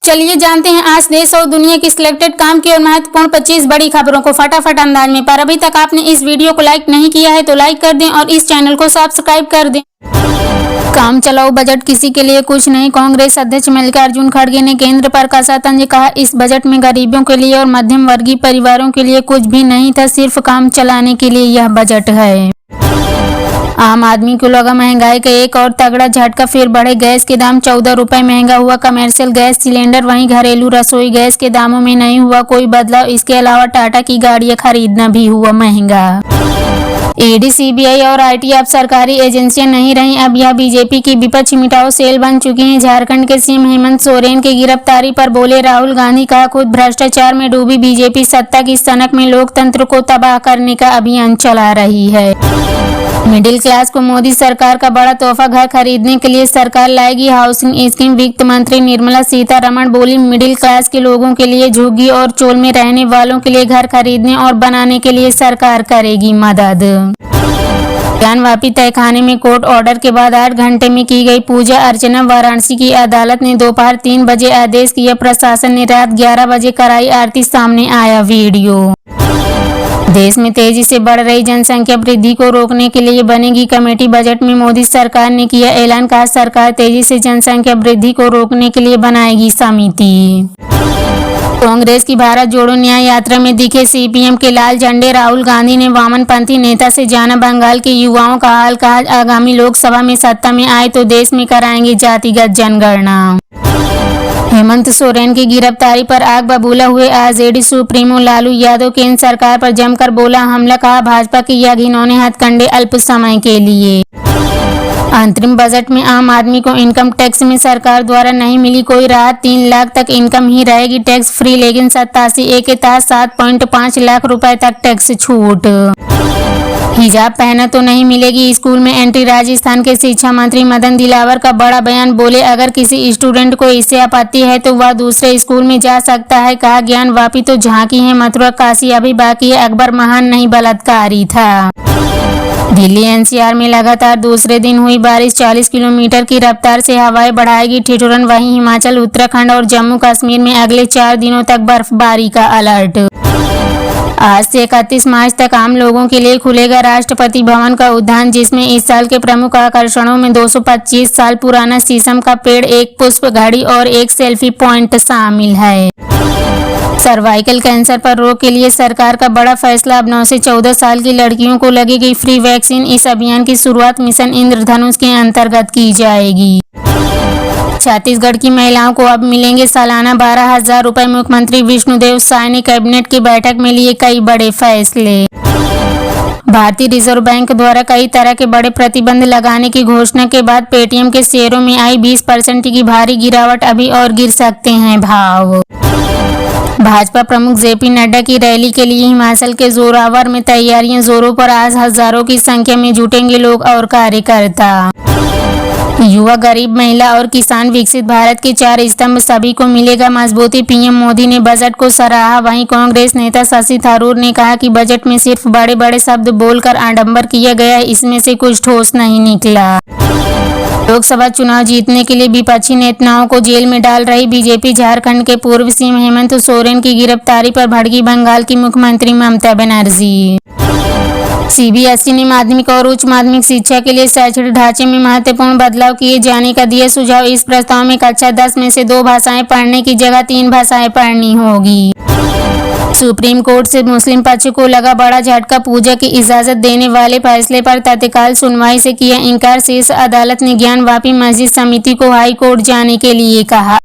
चलिए जानते हैं आज देश और दुनिया की सिलेक्टेड काम की और महत्वपूर्ण 25 बड़ी खबरों को फटाफट अंदाज में। पर अभी तक आपने इस वीडियो को लाइक नहीं किया है तो लाइक कर दें और इस चैनल को सब्सक्राइब कर दें। काम चलाओ बजट किसी के लिए कुछ नहीं, कांग्रेस अध्यक्ष मल्लिकार्जुन खड़गे ने केंद्र पर कसा तंज। कहा, इस बजट में गरीबों के लिए और मध्यम वर्गीय परिवारों के लिए कुछ भी नहीं था, सिर्फ काम चलाने के लिए यह बजट है। आम आदमी को लगा महंगाई का एक और तगड़ा झटका, फिर बढ़े गैस के दाम। 14 रुपए महंगा हुआ कमर्शियल गैस सिलेंडर। वहीं घरेलू रसोई गैस के दामों में नहीं हुआ कोई बदलाव। इसके अलावा टाटा की गाड़ियां खरीदना भी हुआ महंगा। ईडी, सीबीआई और आईटी अब सरकारी एजेंसियां नहीं रही, अब यह बीजेपी की विपक्ष मिटाओ सेल बन चुकी हैं। झारखंड के सीएम हेमंत सोरेन की गिरफ्तारी पर बोले राहुल गांधी। कहा, खुद भ्रष्टाचार में डूबी बीजेपी सत्ता की सनक में लोकतंत्र को तबाह करने का अभियान चला रही है। मिडिल क्लास को मोदी सरकार का बड़ा तोहफा, घर खरीदने के लिए सरकार लाएगी हाउसिंग स्कीम। वित्त मंत्री निर्मला सीतारमण बोली, मिडिल क्लास के लोगों के लिए, झुग्गी और चोल में रहने वालों के लिए घर खरीदने और बनाने के लिए सरकार करेगी मदद। ज्ञानवापी तहखाने में कोर्ट ऑर्डर के बाद 8 घंटे में की गई पूजा अर्चना। वाराणसी की अदालत ने दोपहर 3 बजे आदेश किया, प्रशासन ने रात 11 बजे कराई आरती, सामने आया वीडियो। देश में तेजी से बढ़ रही जनसंख्या वृद्धि को रोकने के लिए बनेगी कमेटी। बजट में मोदी सरकार ने किया ऐलान। कहा, सरकार तेजी से जनसंख्या वृद्धि को रोकने के लिए बनाएगी समिति। कांग्रेस की भारत जोड़ो न्याय यात्रा में दिखे सीपीएम के लाल झंडे। राहुल गांधी ने वामपंथी नेता से जाना बंगाल के युवाओं का हाल। कहा, आगामी लोकसभा में सत्ता में आए तो देश में कराएंगे जातिगत जनगणना। हेमंत सोरेन की गिरफ्तारी पर आग बबूला हुए आरजेडी सुप्रीमो लालू यादव। केंद्र सरकार पर जमकर बोला हमला। कहा, भाजपा के यह घिनौने हथकंडे अल्प समय के लिए। अंतरिम बजट में आम आदमी को इनकम टैक्स में सरकार द्वारा नहीं मिली कोई राहत। 3 लाख तक इनकम ही रहेगी टैक्स फ्री, लेकिन 87A के तहत 7.5 लाख रुपए तक टैक्स छूट। हिजाब पहना तो नहीं मिलेगी स्कूल में एंट्री। राजस्थान के शिक्षा मंत्री मदन दिलावर का बड़ा बयान। बोले, अगर किसी स्टूडेंट को इससे आपत्ति है तो वह दूसरे स्कूल में जा सकता है। कहा, ज्ञानवापी तो झांकी है, मथुरा काशी अभी बाकी है, अकबर महान नहीं बलात्कारी था। दिल्ली एनसीआर में लगातार दूसरे दिन हुई बारिश। 40 किलोमीटर की रफ्तार से हवाएं बढ़ाएगी ठिठुरन। वहीं हिमाचल, उत्तराखंड और जम्मू कश्मीर में अगले 4 दिनों तक बर्फबारी का अलर्ट। आज से 31 मार्च तक आम लोगों के लिए खुलेगा राष्ट्रपति भवन का उद्यान, जिसमें इस साल के प्रमुख आकर्षणों में 225 साल पुराना शीशम का पेड़, एक पुष्प घड़ी और एक सेल्फी पॉइंट शामिल है। सर्वाइकल कैंसर पर रोक के लिए सरकार का बड़ा फैसला। अब 9 से 14 साल की लड़कियों को लगेगी फ्री वैक्सीन। इस अभियान की शुरुआत मिशन इंद्रधनुष के अंतर्गत की जाएगी। छत्तीसगढ़ की महिलाओं को अब मिलेंगे सालाना 12,000 रुपए। मुख्यमंत्री विष्णुदेव साय ने कैबिनेट की बैठक में लिए कई बड़े फैसले। भारतीय रिजर्व बैंक द्वारा कई तरह के बड़े प्रतिबंध लगाने की घोषणा के बाद पेटीएम के शेयरों में आई 20% की भारी गिरावट। अभी और गिर सकते हैं भाव। भाजपा प्रमुख जेपी नड्डा की रैली के लिए हिमाचल के जोरावर में तैयारियां जोरों पर। आज हजारों की संख्या में जुटेंगे लोग और कार्यकर्ता। युवा, गरीब, महिला और किसान, विकसित भारत के 4 स्तंभ, सभी को मिलेगा मजबूती। पीएम मोदी ने बजट को सराहा। वहीं कांग्रेस नेता शशि थरूर ने कहा कि बजट में सिर्फ बड़े बड़े शब्द बोलकर आडंबर किया गया, इसमें से कुछ ठोस नहीं निकला। लोकसभा चुनाव जीतने के लिए विपक्षी नेताओं को जेल में डाल रही बीजेपी। झारखंड के पूर्व सीएम हेमंत सोरेन की गिरफ्तारी पर भड़की बंगाल की मुख्यमंत्री ममता बनर्जी। सीबीएसई ने माध्यमिक और उच्च माध्यमिक शिक्षा के लिए शैक्षणिक ढांचे में महत्वपूर्ण बदलाव किए जाने का दिया सुझाव। इस प्रस्ताव में कक्षा 10 में से 2 भाषाएं पढ़ने की जगह 3 भाषाएं पढ़नी होगी। सुप्रीम कोर्ट से मुस्लिम पक्ष को लगा बड़ा झटका। पूजा की इजाजत देने वाले फैसले पर तत्काल सुनवाई से किया इनकार। शीर्ष अदालत ने ज्ञानवापी मस्जिद समिति को हाई कोर्ट जाने के लिए कहा।